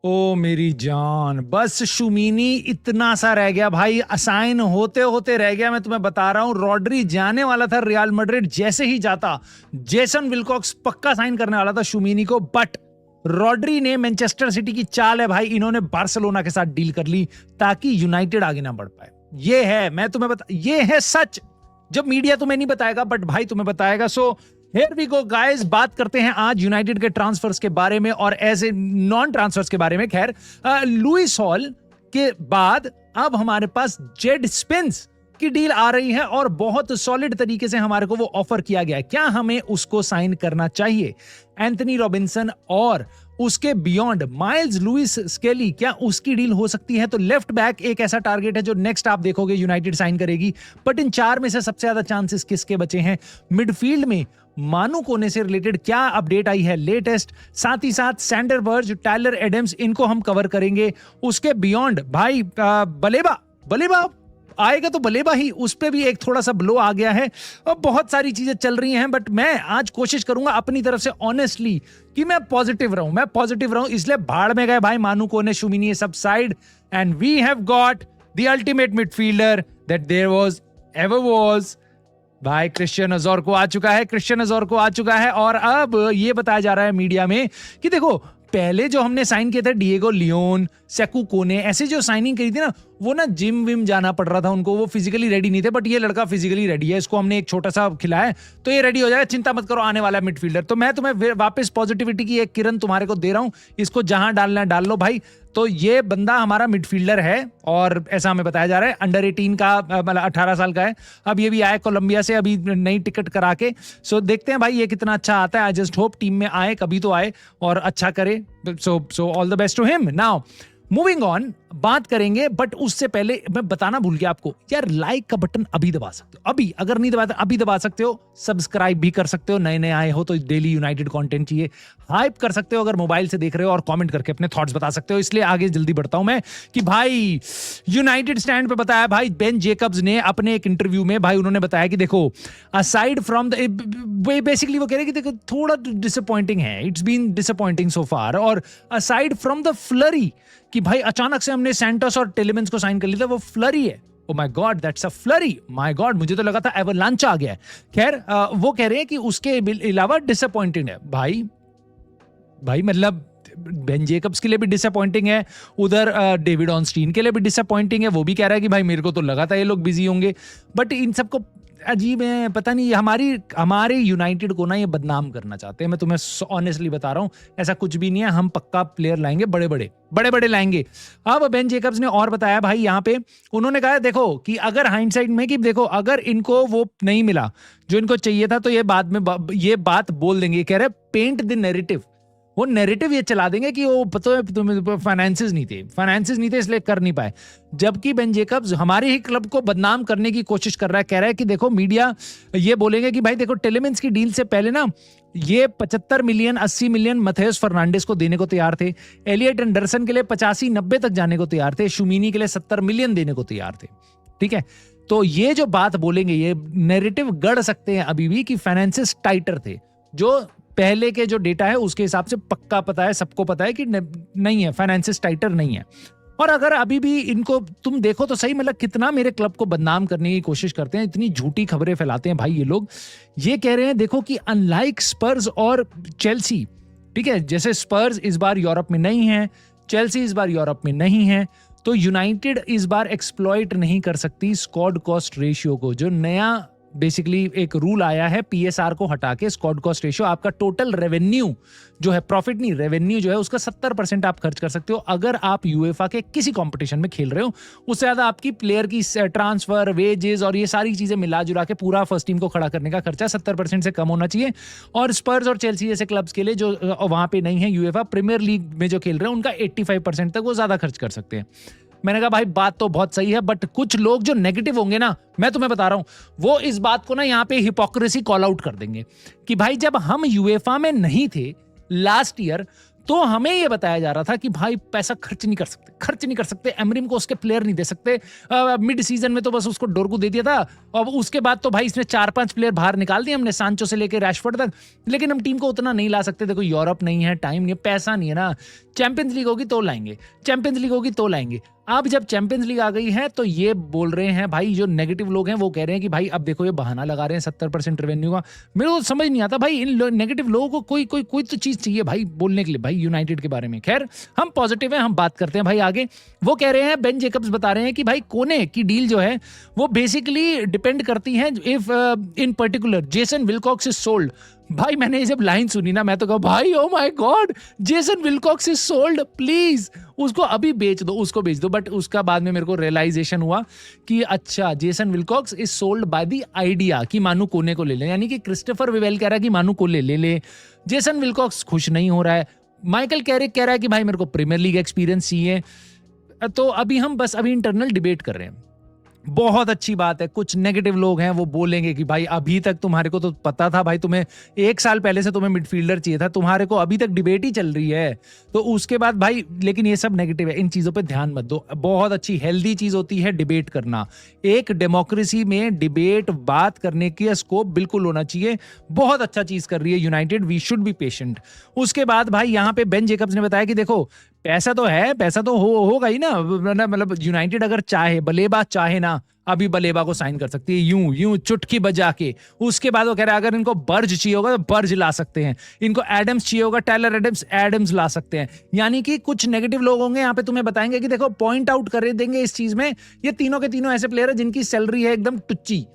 ओ मेरी जान, बस शुमीनी इतना सा रह गया भाई, असाइन होते होते रह गया। मैं तुम्हें बता रहा हूं, रॉड्री जाने वाला था रियल मैड्रिड, जैसे ही जाता जेसन विल्कॉक्स पक्का साइन करने वाला था शुमीनी को, बट रॉड्री ने, मैनचेस्टर सिटी की चाल है भाई, इन्होंने बार्सिलोना के साथ डील कर ली ताकि यूनाइटेड आगे ना बढ़ पाए। ये है, मैं तुम्हें ये है सच, जब मीडिया तुम्हें नहीं बताएगा बट भाई तुम्हें बताएगा। So here we go guys, बात करते हैं आज यूनाइटेड के ट्रांसफर्स के बारे में और ऐसे नॉन ट्रांसफर्स के बारे में। खैर, लुइस हॉल के बाद अब हमारे पास जेड स्पेंस की डील आ रही है और बहुत सॉलिड तरीके से हमारे को वो ऑफर किया गया है। क्या हमें उसको साइन करना चाहिए? एंथनी रॉबिन्सन और उसके बियॉन्ड माइल्स लुइस स्केली, क्या उसकी डील हो सकती है? तो लेफ्ट बैक एक ऐसा टारगेट है जो नेक्स्ट आप देखोगे यूनाइटेड साइन करेगी, बट इन चार में से सबसे ज्यादा चांसेस किसके बचे हैं? मिडफील्ड में मानू कोने से रिलेटेड क्या अपडेट आई है लेटेस्ट, साथ ही साथ सैंडर बर्ज, टायलर एडम्स, इनको हम कवर करेंगे। उसके बियॉन्ड भाई बलेबा आएगा तो बलेबा ही, उस पे भी एक थोड़ा सा ब्लो आ गया है और बहुत सारी चीजें चल रही हैं, बट मैं आज कोशिश करूंगा अपनी तरफ से ऑनेस्टली कि मैं पॉजिटिव रहूं, इसलिए भाड़ में गए भाई मानू कोने, शुमिनी सब साइड, and we have got the ultimate midfielder that there was ever was. भाई क्रिस्टियन जोर्को आ चुका है और अब ये बताया जा रहा है मीडिया में कि देखो, पहले जो हमने साइन किए थे डिएगो लियोन, सेकू कोने, ऐसे जो साइनिंग करी थी ना, वो ना जिम विम जाना पड़ रहा था उनको, वो फिजिकली रेडी नहीं थे, बट ये लड़का फिजिकली रेडी है, इसको हमने एक छोटा सा खिलाया तो ये रेडी हो जाएगा, चिंता मत करो, आने वाला मिडफील्डर। तो मैं तुम्हें वापस पॉजिटिविटी की एक किरण तुम्हारे को दे रहा हूं, इसको जहां डालना है डाल लो भाई। तो ये बंदा हमारा मिडफील्डर है और ऐसा हमें बताया जा रहा है, अंडर 18 का, मतलब 18 साल का है। अब ये भी आया कोलंबिया से, अभी नई टिकट करा के। सो देखते हैं भाई ये कितना अच्छा आता है। आई जस्ट होप टीम में आए, कभी तो आए और अच्छा करे। So all the best to him. Now moving on, बात करेंगे, बट उससे पहले मैं बताना भूल गया आपको यार, लाइक का बटन अभी दबा सकते हो, अभी अगर नहीं दबाते अभी दबा सकते हो। सब्सक्राइब भी कर सकते हो, नए नए आए हो तो डेली यूनाइटेड कंटेंट चाहिए। हाइप कर सकते हो अगर मोबाइल से देख रहे हो, और कमेंट करके अपने थॉट्स बता सकते हो। इसलिए आगे जल्दी बढ़ता हूं मैं कि भाई यूनाइटेड स्टैंड पे बताया भाई बेन जेकब्स ने अपने एक इंटरव्यू में, भाई उन्होंने बताया कि देखो, असाइड फ्रॉम द, बेसिकली वो कह रहे हैं कि देखो थोड़ा डिसअपॉइंटिंग है, इट्स बीन डिसअपॉइंटिंग सो फार, और असाइड फ्रॉम द फ्लरी कि भाई अचानक से हमने सैंटोस और टेलेमेंस को साइन कर लिया था, वो फ्लरी है। Oh my God, that's a flurry, my God, मुझे तो लगा था एवरलांच आ गया है। खैर, वो कह रहे हैं कि उसके अलावा डिसअपॉइंटेड है भाई मतलब बेन जेकब्स के लिए भी डिसअपॉइंटिंग है, उधर डेविड ऑनस्टीन के लिए भी डिसअपॉइंटिंग है। वो भी कह रहा है कि भाई मेरे को तो लगा था ये लोग बिजी होंगे, बट इन सबको अजीब है, पता नहीं, हमारे यूनाइटेड को ना ये बदनाम करना चाहते हैं। मैं तुम्हें ऑनेस्टली बता रहा हूं, ऐसा कुछ भी नहीं है। हम पक्का प्लेयर लाएंगे, बड़े बड़े लाएंगे। अब बेन जेकब्स ने और बताया भाई, यहाँ पे उन्होंने कहा देखो कि अगर हाइंडसाइड में, कि देखो अगर इनको वो नहीं मिला जो इनको चाहिए था, तो ये बाद में ये बात बोल देंगे। कह रहे पेंट द नैरेटिव, वो नैरेटिव ये चला देंगे कि वो पता है तुम्हें फाइनेंसेस नहीं थे इसलिए कर नहीं पाए। जबकि बेन जेकब्स हमारे ही क्लब को बदनाम करने की कोशिश कर रहा है। कह रहा है कि देखो, मीडिया ये बोलेंगे कि भाई देखो, टेलेमेंस की डील से पहले ना ये 75 मिलियन 80 मिलियन मथेउस फर्नांडिस को देने को तैयार थे, एलियट एंडरसन के लिए 85-90 तक जाने को तैयार थे, शुमीनी के लिए 70 मिलियन देने को तैयार थे। ठीक है, तो ये जो बात बोलेंगे, ये नैरेटिव गढ़ सकते हैं अभी भी कि फाइनेंसेस टाइटर थे, जो पहले के जो डेटा है उसके हिसाब से पक्का पता है, सबको पता है कि नहीं है, फाइनेंसेस टाइटर नहीं है। और अगर अभी भी इनको तुम देखो तो सही, मतलब कितना मेरे क्लब को बदनाम करने की कोशिश करते हैं, इतनी झूठी खबरें फैलाते हैं भाई ये लोग। ये कह रहे हैं देखो कि अनलाइक स्पर्स और चेल्सी, ठीक है, जैसे स्पर्स इस बार यूरोप में नहीं है, चेल्सी इस बार यूरोप में नहीं है, तो यूनाइटेड इस बार एक्सप्लॉइट नहीं कर सकती स्क्वाड कॉस्ट रेशियो को। जो नया बेसिकली एक रूल आया है, पीएसआर को हटा के स्क्वाड कॉस्ट रेशियो, आपका टोटल रेवेन्यू जो है, प्रॉफिट नहीं रेवेन्यू जो है, उसका 70% आप खर्च कर सकते हो अगर आप यूएफए के किसी कंपटीशन में खेल रहे हो। उससे ज्यादा आपकी प्लेयर की ट्रांसफर, वेजेस और ये सारी चीजें मिला जुला के पूरा फर्स्ट टीम को खड़ा करने का खर्चा 70% से कम होना चाहिए। और स्पर्स और चेल्सी जैसे क्लब्स के लिए जो वहां पे नहीं है यूएफए प्रीमियर लीग में जो खेल रहे हैं, उनका 85% तक वो ज्यादा खर्च कर सकते हैं। मैंने कहा भाई बात तो बहुत सही है, बट कुछ लोग जो नेगेटिव होंगे ना, मैं तुम्हें बता रहा हूं, वो इस बात को ना यहाँ पे हिपोक्रेसी कॉल आउट कर देंगे कि भाई जब हम यूएफए में नहीं थे लास्ट ईयर, तो हमें ये बताया जा रहा था कि भाई पैसा खर्च नहीं कर सकते, एमरिम को उसके प्लेयर नहीं दे सकते। मिड सीजन में तो बस उसको डोरगू दे दिया था, और उसके बाद तो भाई इसने 4-5 प्लेयर बाहर निकाल दिए हमने, सांचो से लेके रैशफोर्ड तक, लेकिन हम टीम को उतना नहीं ला सकते। देखो यूरोप नहीं है, टाइम नहीं है, पैसा नहीं है ना। चैंपियंस लीग होगी तो लाएंगे। अब जब चैंपियंस लीग आ गई है तो ये बोल रहे हैं भाई, जो नेगेटिव लोग हैं वो कह रहे हैं कि भाई अब देखो ये बहाना लगा रहे हैं 70% रेवेन्यू का। मेरे को समझ नहीं आता भाई, इन नेगेटिव लोगों को कोई तो चीज चाहिए भाई बोलने के लिए भाई यूनाइटेड के बारे में। खैर हम पॉजिटिव हैं, हम बात करते हैं भाई आगे। वो कह रहे हैं, बेन जेकब्स बता रहे हैं कि भाई कोने की डील जो है वो बेसिकली डिपेंड करती है if in particular Jason Wilcox is sold. भाई मैंने ये जब लाइन सुनी ना, मैं तो कहा भाई oh my God, Jason Wilcox is sold, please उसको अभी बेच दो। बट उसका बाद में मेरे को रियलाइजेशन हुआ कि अच्छा, Jason Wilcox is sold by the idea कि मानू कोने को ले ले, यानी कि क्रिस्टोफर विवेल कह रहा है कि मानू को ले। जेसन विलकॉक्स खुश नहीं हो रहा है। माइकल कैरिक कह रहा है कि भाई मेरे को प्रीमियर लीग एक्सपीरियंस चाहिए। तो अभी हम बस इंटरनल डिबेट कर रहे हैं। बहुत अच्छी बात है, कुछ नेगेटिव लोग हैं वो बोलेंगे कि भाई अभी तक तुम्हारे को तो पता था भाई, तुम्हें 1 साल पहले से तुम्हें मिडफील्डर चाहिए था, तुम्हारे को अभी तक डिबेट ही चल रही है। तो उसके बाद भाई, लेकिन ये सब नेगेटिव है, इन चीजों पे ध्यान मत दो। बहुत अच्छी हेल्दी चीज होती है डिबेट करना। एक डेमोक्रेसी में डिबेट बात करने की स्कोप बिल्कुल होना चाहिए। बहुत अच्छा चीज कर रही है United, we should be patient. उसके बाद भाई यहाँ पे बेन जेकब्स ने बताया कि देखो पैसा तो है, पैसा तो होगा ही ना, मतलब यूनाइटेड अगर चाहे, बलेबा चाहे ना, अभी बलेबा को साइन कर सकती है यूं चुटकी बजा के। उसके बाद वो कह रहा है अगर इनको बर्ज चाहिए होगा तो बर्ज ला सकते हैं, इनको एडम्स चाहिए होगा, टाइलर एडम्स ला सकते हैं। यानी कि कुछ नेगेटिव लोग होंगे यहाँ पे तुम्हें बताएंगे कि देखो पॉइंट आउट कर देंगे इस चीज में, ये तीनों के तीनों ऐसे प्लेयर है जिनकी सैलरी है एकदम टुच्ची,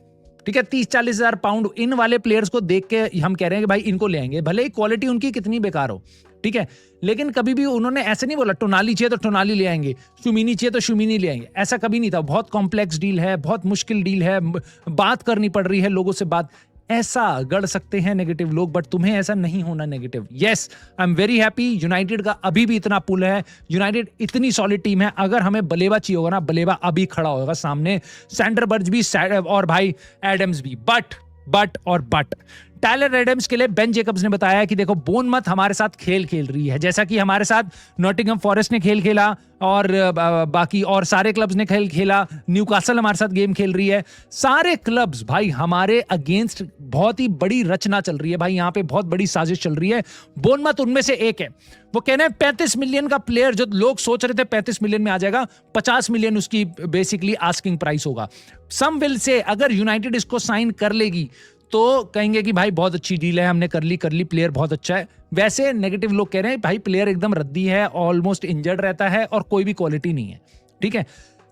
ठीक है, 30-40 हजार पाउंड। इन वाले प्लेयर्स को देख के हम कह रहे हैं कि भाई इनको ले आएंगे, भले ही क्वालिटी उनकी कितनी बेकार हो, ठीक है, लेकिन कभी भी उन्होंने ऐसे नहीं बोला टोनाली चाहिए तो टोनाली ले आएंगे, शुमिनी चाहिए तो शुमिनी ले आएंगे, ऐसा कभी नहीं था। बहुत कॉम्प्लेक्स डील है, बहुत मुश्किल डील है, बात करनी पड़ रही है लोगों से बात। ऐसा गढ़ सकते हैं नेगेटिव लोग, बट तुम्हें ऐसा नहीं होना negative. Yes, I am very happy, United का अभी भी इतना पुल है, यूनाइटेड इतनी सॉलिड टीम है। अगर हमें बलेबा चाहिए होगा ना, बलेबा अभी खड़ा होगा सामने, सैंडरबर्ज भी और भाई एडम्स भी। बट टाइलर एडम्स के लिए बेन जेकब्स ने बताया कि देखो बोर्नमथ हमारे साथ खेल रही है, जैसा कि हमारे साथ नॉटिंघम फॉरेस्ट ने खेल खेला और बाकी और सारे क्लब्स ने खेला, न्यूकासल हमारे साथ गेम खेल रही है। सारे क्लब्स भाई हमारे अगेंस्ट बहुत ही बड़ी रचना चल रही है भाई, यहाँ पे बहुत बड़ी साजिश चल रही है। बोर्नमथ उनमें से एक है। वो कहना है 35 मिलियन का प्लेयर, जो लोग सोच रहे थे 35 मिलियन में आ जाएगा, 50 मिलियन उसकी बेसिकली आस्किंग प्राइस होगा। सम विल से अगर यूनाइटेड इसको साइन कर लेगी तो कहेंगे कि भाई बहुत अच्छी डील है, हमने कर ली, प्लेयर बहुत अच्छा है। वैसे नेगेटिव लोग कह रहे हैं भाई प्लेयर एकदम रद्दी है, ऑलमोस्ट इंजर्ड रहता है और कोई भी क्वालिटी नहीं है, ठीक है।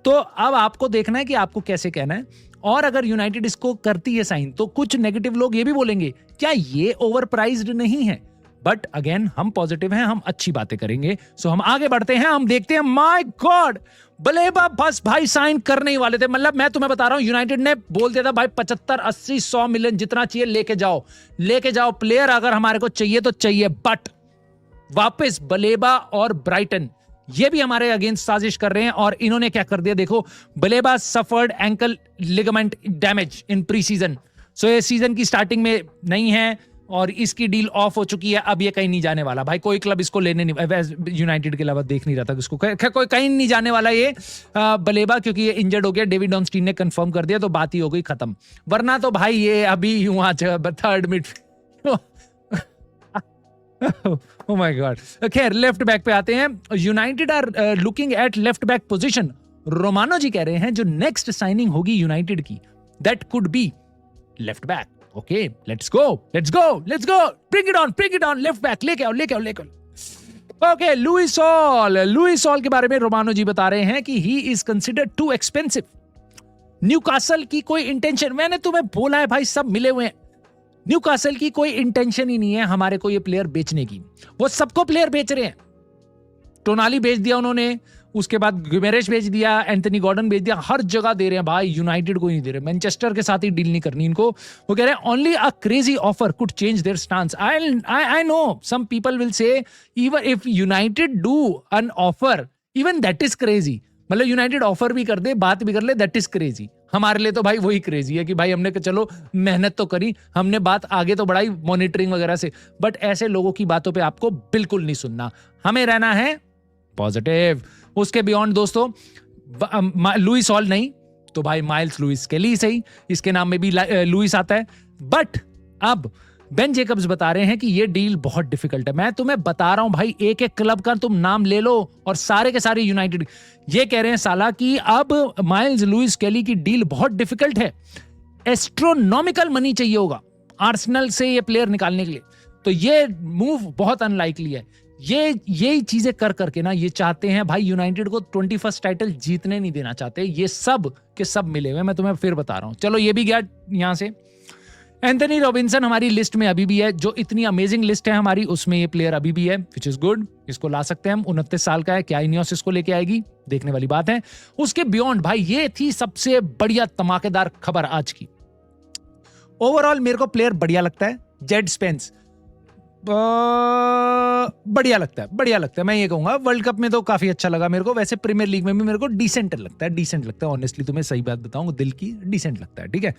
तो अब आपको देखना है कि आपको कैसे कहना है। और अगर यूनाइटेड इसको करती है साइन तो कुछ नेगेटिव लोग ये भी बोलेंगे क्या ये ओवर प्राइज्ड नहीं है, बट अगेन हम पॉजिटिव हैं, हम अच्छी बातें करेंगे। सो हम आगे बढ़ते हैं, हम देखते हैं। माय गॉड, बलेबा बस भाई साइन करने ही वाले थे, मतलब मैं तुम्हें बता रहा हूं, यूनाइटेड ने बोल दिया था भाई 75, 80, 100 मिलियन जितना चाहिए लेके जाओ प्लेयर अगर हमारे को चाहिए तो चाहिए। बट वापस बलेबा और ब्राइटन ये भी हमारे अगेंस्ट साजिश कर रहे हैं, और इन्होंने क्या कर दिया देखो, Baleba suffered ankle ligament damage in preseason. So ये सीजन की स्टार्टिंग में नहीं है और इसकी डील ऑफ हो चुकी है, अब ये कहीं नहीं जाने वाला भाई, कोई क्लब इसको लेने नहीं, यूनाइटेड के अलावा देख नहीं रहा था इसको, कोई कहीं नहीं जाने वाला ये बलेबा, क्योंकि ये इंजर्ड हो गया। डेविड ऑनस्टीन ने कंफर्म कर दिया तो बात ही हो गई खत्म, वरना तो भाई ये अभी यूं third mid. Oh my God. खैर लेफ्ट बैक पे आते हैं। United are looking at left back position. Romano ji कह रहे हैं जो नेक्स्ट साइनिंग होगी यूनाइटेड की, that could be left back. Okay, let's go. Bring it on. Left back, लेके आओ. Okay, लुइस हॉल के बारे में रोमानो जी बता रहे हैं कि he is considered too expensive. Newcastle की कोई इंटेंशन, मैंने तुम्हें बोला है भाई, सब मिले हुए हैं। न्यूकासल की कोई इंटेंशन ही नहीं है हमारे को ये प्लेयर बेचने की, वो सबको प्लेयर बेच रहे हैं। टोनाली बेच दिया उन्होंने, उसके बाद गिमेरेश बेच दिया, एंथनी गॉर्डन बेच दिया, हर जगह दे रहे हैं भाई, यूनाइटेड को ही नहीं दे रहे। मैनचेस्टर के साथ ही डील नहीं करनी इनको। वो कह रहे हैं only a crazy offer could change their stance. I know some people will say even if United do an offer, even that is crazy. मतलब यूनाइटेड ऑफर भी कर दे, बात भी कर ले, दैट इज क्रेजी। हमारे लिए तो भाई वही क्रेजी है कि भाई हमने चलो मेहनत तो करी, हमने बात आगे तो बढ़ाई मॉनिटरिंग वगैरह से, बट ऐसे लोगों की बातों पे आपको बिल्कुल नहीं सुनना, हमें रहना है पॉजिटिव। उसके बियॉन्ड दोस्तों, लुइस हॉल नहीं तो भाई माइल्स लुइस केली सही, इसके नाम में भी लुइस आता है। बट अब बेन जेकब्स बता रहे हैं कि ये डील बहुत डिफिकल्ट है। मैं तुम्हें बता रहा हूं भाई, एक एक क्लब का तुम नाम ले लो और सारे के सारे यूनाइटेड ये कह रहे हैं साला कि अब माइल्स लुइस केली की डील बहुत डिफिकल्ट है, एस्ट्रोनॉमिकल मनी चाहिए होगा आर्सेनल से ये प्लेयर निकालने के लिए। तो ये मूव बहुत अनलाइकली है। यही चीजें कर करके ना ये चाहते हैं भाई यूनाइटेड को 21st टाइटल जीतने नहीं देना चाहते। ये सब के सब मिले हुए, मैं तुम्हें फिर बता रहा हूं। चलो ये भी गया यहां से। एंथनी रॉबिन्सन हमारी लिस्ट में अभी भी है, जो इतनी अमेजिंग लिस्ट है हमारी उसमें ये प्लेयर अभी भी है, विच इज गुड। इसको ला सकते हैं हम, 29 साल का है, क्या इनियोस इसको लेके आएगी देखने वाली बात है। उसके बियॉन्ड भाई ये थी सबसे बढ़िया धमाकेदार खबर आज की। ओवरऑल मेरे को प्लेयर बढ़िया लगता है, जेड स्पेंस बढ़िया लगता है। मैं ये कहूंगा वर्ल्ड कप में तो काफी अच्छा लगा मेरे को, वैसे प्रीमियर लीग में भी मेरे को डिसेंट लगता है ऑनेस्टली, तुम्हें सही बात बताऊं दिल की, डिसेंट लगता है, ठीक है।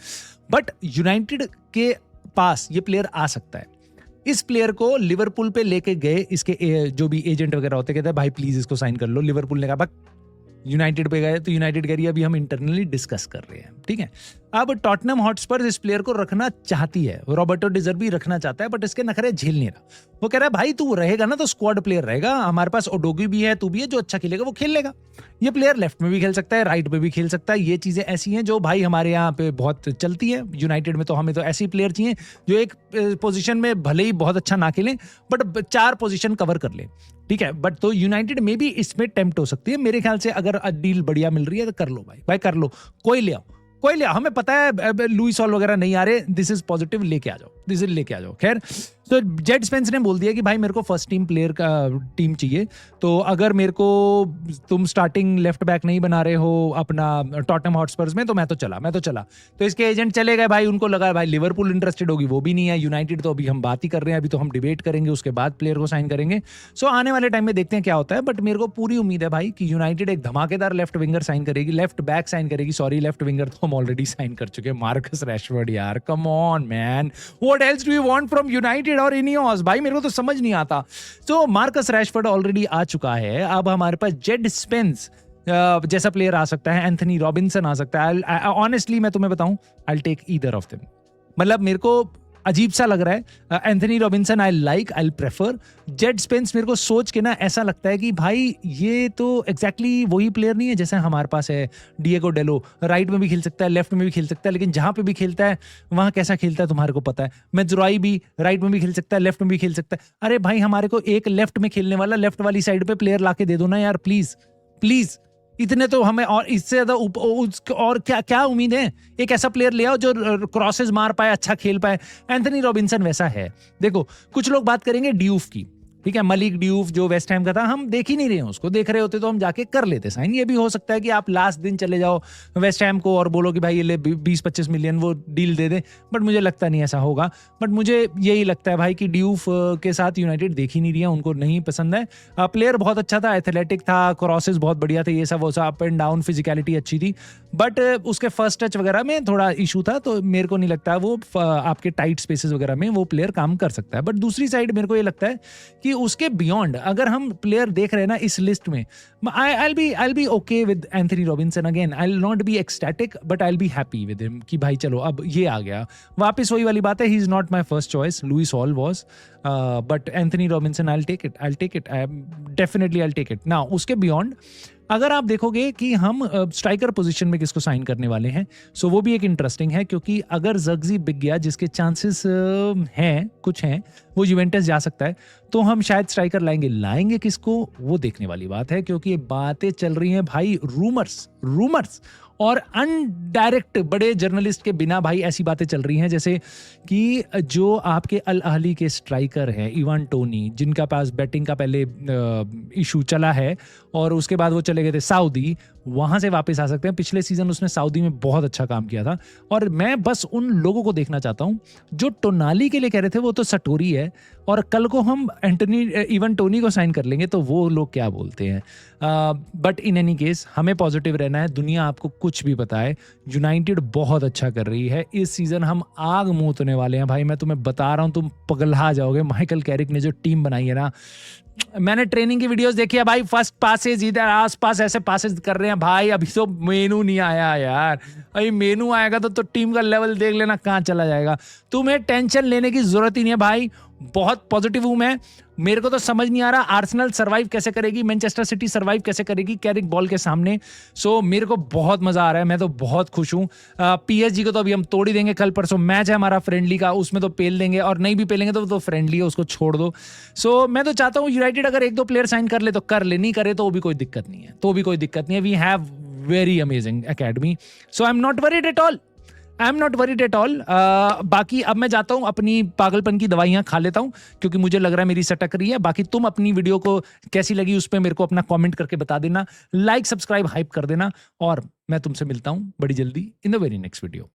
बट यूनाइटेड के पास ये प्लेयर आ सकता है। इस प्लेयर को लिवरपूल पे लेके गए, इसके जो भी एजेंट वगैरह होते कहते हैं भाई प्लीज इसको साइन कर लो। लिवरपूल ने कहा यूनाइटेड पे गए तो यूनाइटेड कह रही है अभी हम इंटरनली डिस्कस कर रहे हैं, ठीक है। अब टॉटनहम हॉटस्पर्स इस प्लेयर को रखना चाहती है, रॉबर्टो डिजर्बी रखना चाहता है, बट इसके नखरे झेल नहीं रहा। वो कह रहा है भाई तू रहेगा ना तो स्क्वाड प्लेयर रहेगा, हमारे पास ओडोगी भी है, तू भी है, जो अच्छा खेलेगा वो खेल लेगा। ये प्लेयर लेफ्ट में भी खेल सकता है, राइट में भी खेल सकता है। ये चीजें ऐसी हैं जो भाई हमारे यहाँ पे बहुत चलती है यूनाइटेड में, तो हमें तो ऐसे प्लेयर चाहिए जो एक पोजीशन में भले ही बहुत अच्छा ना खेलें बट 4 पोजीशन कवर कर ले, ठीक है। बट तो यूनाइटेड में भी इसमें टेम्प्ट हो सकती है मेरे ख्याल से। अगर डील बढ़िया मिल रही है तो कर लो भाई कर लो, कोई ले आओ। हमें पता है लुइस हॉल वगैरह नहीं आ रहे, दिस इज पॉजिटिव, लेके आ जाओ। खैर तो जेड स्पेंस ने बोल दिया कि भाई मेरे को फर्स्ट टीम प्लेयर का टीम चाहिए, तो अगर मेरे को तुम स्टार्टिंग लेफ्ट बैक नहीं बना रहे हो अपना टॉटनहम हॉटस्पर्स में तो मैं तो चला। तो इसके एजेंट चले गए भाई, उनको लगा भाई लिवरपूल इंटरेस्टेड होगी, वो भी नहीं है। यूनाइटेड तो अभी हम बात ही कर रहे हैं, अभी तो हम डिबेट करेंगे, उसके बाद प्लेयर को साइन करेंगे। सो आने वाले टाइम में देखते हैं क्या होता है। बट मेरे को पूरी उम्मीद है भाई कि यूनाइटेड एक धमाकेदार लेफ्ट विंगर साइन करेगी, लेफ्ट बैक साइन करेगी, सॉरी लेफ्ट विंगर तो हम ऑलरेडी साइन कर चुके हैं, मार्कस रैशफोर्ड। यार come on man, what else do you want from United और इनियोस? भाई मेरे को तो समझ नहीं आता। तो मार्कस रैशफोर्ड ऑलरेडी आ चुका है, अब हमारे पास जेड स्पेंस जैसा प्लेयर आ सकता है, एंथनी रॉबिन्सन आ सकता है। ऑनेस्टली मैं तुम्हें बताऊं, I will take either of them. मतलब मेरे को अजीब सा लग रहा है। Anthony Robinson I prefer. Jed Spence मेरे को सोच के ना ऐसा लगता है कि भाई ये तो एग्जैक्टली वही प्लेयर नहीं है जैसे हमारे पास है डिएगो डेलो। राइट में भी खेल सकता है, लेफ्ट में भी खेल सकता है, लेकिन जहां पे भी खेलता है वहां कैसा खेलता है तुम्हारे को पता है। मेजुराई भी राइट में भी खेल सकता है, लेफ्ट में भी खेल सकता है। अरे भाई हमारे को एक लेफ्ट में खेलने वाला लेफ्ट वाली साइड पे प्लेयर लाके दे दो ना यार, प्लीज। इतने तो हमें और इससे ज्यादा और क्या उम्मीद है। एक ऐसा प्लेयर ले आओ जो क्रॉसेस मार पाए, अच्छा खेल पाए। एंथनी रॉबिन्सन वैसा है। देखो कुछ लोग बात करेंगे ड्यूफ की, ठीक है, मलिक ड्यूफ जो वेस्ट हैम का था, हम देख ही नहीं रहे हैं उसको। देख रहे होते तो हम जाके कर लेते साइन। ये भी हो सकता है कि आप लास्ट दिन चले जाओ वेस्ट हैम को और बोलो कि भाई ये ले 20-25 मिलियन वो डील दे दे, बट मुझे लगता नहीं ऐसा होगा। बट मुझे यही लगता है भाई कि ड्यूफ के साथ यूनाइटेड देख ही नहीं रही है, उनको नहीं पसंद है। प्लेयर बहुत अच्छा था, एथलेटिक था, क्रॉसेस बहुत बढ़िया थे, ये सब वो सब अप एंड डाउन, फिजिकलिटी अच्छी थी, बट उसके फर्स्ट टच वगैरह में थोड़ा इशू था। तो मेरे को नहीं लगता वो आपके टाइट स्पेसेस वगैरह में वो प्लेयर काम कर सकता है। बट दूसरी साइड मेरे को ये लगता है कि उसके बियॉन्ड अगर हम प्लेयर देख रहे हैं ना इस लिस्ट में, I'll be okay with Anthony Robinson again. I'll not be ecstatic, but I'll be happy with him कि भाई चलो अब ये आ गया। वापस वही वाली बात है, he is not my first choice. Lewis Hall was, but Anthony Robinson I'll take it. Definitely I'll take it. Now उसके बियॉन्ड अगर आप देखोगे कि हम स्ट्राइकर पोजीशन में किसको साइन करने वाले हैं, सो वो भी एक इंटरेस्टिंग है, क्योंकि अगर ज़र्क्ज़ी बिक गया, जिसके चांसेस हैं, कुछ हैं, वो यूवेंटस जा सकता है, तो हम शायद स्ट्राइकर लाएंगे किसको, वो देखने वाली बात है। क्योंकि बातें चल रही हैं भाई, रूमर्स और अनडायरेक्ट बड़े जर्नलिस्ट के बिना भाई ऐसी बातें चल रही हैं जैसे कि जो आपके अल अहली के स्ट्राइकर हैं इवान टोनी, जिनका पास बैटिंग का पहले इशू चला है और उसके बाद वो चले गए थे सऊदी, वहाँ से वापस आ सकते हैं। पिछले सीजन उसने सऊदी में बहुत अच्छा काम किया था, और मैं बस उन लोगों को देखना चाहता हूँ जो टोनाली के लिए कह रहे थे वो तो सटोरी है, और कल को हम इवन टोनी को साइन कर लेंगे तो वो लोग क्या बोलते हैं। बट इन एनी केस हमें पॉजिटिव रहना है, दुनिया आपको कुछ भी बताए, यूनाइटेड बहुत अच्छा कर रही है। इस सीजन हम आग मूतने वाले हैं भाई, मैं तुम्हें बता रहा हूँ, तुम पगला जाओगे। माइकल कैरिक ने जो टीम बनाई है ना, मैंने ट्रेनिंग की वीडियोस देखी है भाई, फर्स्ट पासेज इधर आसपास ऐसे पासेज कर रहे हैं भाई। अभी तो मेनू नहीं आया यार, भाई मेनू आएगा तो टीम का लेवल देख लेना कहाँ चला जाएगा। तुम्हें टेंशन लेने की जरूरत ही नहीं है भाई, बहुत पॉजिटिव हूं मैं। मेरे को तो समझ नहीं आ रहा आर्सेनल सर्वाइव कैसे करेगी, मैनचेस्टर सिटी सर्वाइव कैसे करेगी कैरिक बॉल के सामने। सो मेरे को बहुत मजा आ रहा है, मैं तो बहुत खुश हूँ। पीएसजी को तो अभी हम तोड़ ही देंगे, कल परसों मैच है हमारा फ्रेंडली का, उसमें तो पेल देंगे, और नहीं भी पेलेंगे तो फ्रेंडली है, उसको छोड़ दो। सो मैं तो चाहता हूँ यूनाइटेड अगर 1-2 प्लेयर साइन कर ले तो कर ले, नहीं करे तो भी कोई दिक्कत नहीं है, we have very amazing academy, so I am not worried at all. बाकी अब मैं जाता हूँ, अपनी पागलपन की दवाइयाँ खा लेता हूँ, क्योंकि मुझे लग रहा है मेरी सटक रही है। बाकी तुम अपनी वीडियो को कैसी लगी उस पर मेरे को अपना कमेंट करके बता देना, लाइक सब्सक्राइब हाइप कर देना, और मैं तुमसे मिलता हूँ बड़ी जल्दी in the very next video.